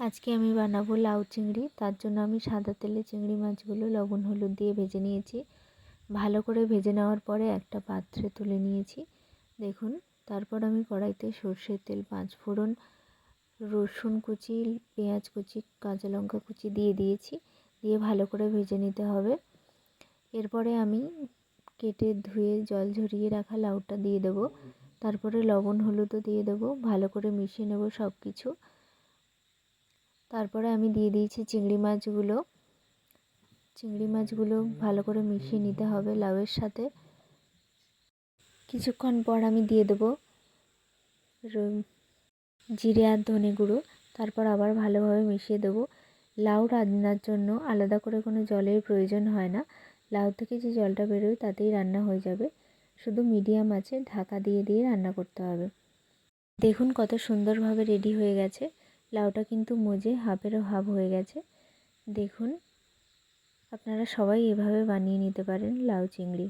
আজকে আমি বানাবো লাউ চিংড়ি। তার জন্য আমি সাদা তেলে চিংড়ি মাছগুলো লবণ হলুদ দিয়ে ভেজে নিয়েছি। ভালো করে ভেজে নেওয়ার পরে একটা পাত্রে তুলে নিয়েছি। দেখুন, তারপর আমি কড়াইতে সর্ষের তেল, 5 ফোড়ন, রসুন কুচি, পেঁয়াজ কুচি, কাঁচা লঙ্কা কুচি দিয়ে দিয়েছি। দিয়ে ভালো করে ভেজে নিতে হবে। এরপরে আমি কেটে ধুয়ে জল ঝরিয়ে রাখা লাউটা দিয়ে দেবো। তারপরে লবণ হলুদও দিয়ে দেবো। ভালো করে মিশিয়ে নেব সব কিছু। তারপরে আমি দিয়ে দিয়েছি চিংড়ি মাছগুলো ভালো করে মিশিয়ে নিতে হবে লাউয়ের সাথে। কিছুক্ষণ পর আমি দিয়ে দেবো জিরে আর ধনে গুঁড়ো। তারপর আবার ভালোভাবে মিশিয়ে দেবো। লাউ রান্নার জন্য আলাদা করে কোনো জলের প্রয়োজন হয় না। লাউ থেকে যে জলটা বেরোয় তাতেই রান্না হয়ে যাবে। শুধু মিডিয়াম আঁচে ঢাকা দিয়ে দিয়ে রান্না করতে হবে। দেখুন কত সুন্দরভাবে রেডি হয়ে গেছে। লাউটা কিন্তু মজে হাফেরও হাফ হয়ে গেছে। দেখুন, আপনারা সবাই এভাবে বানিয়ে নিতে পারেন লাউ চিংড়ি।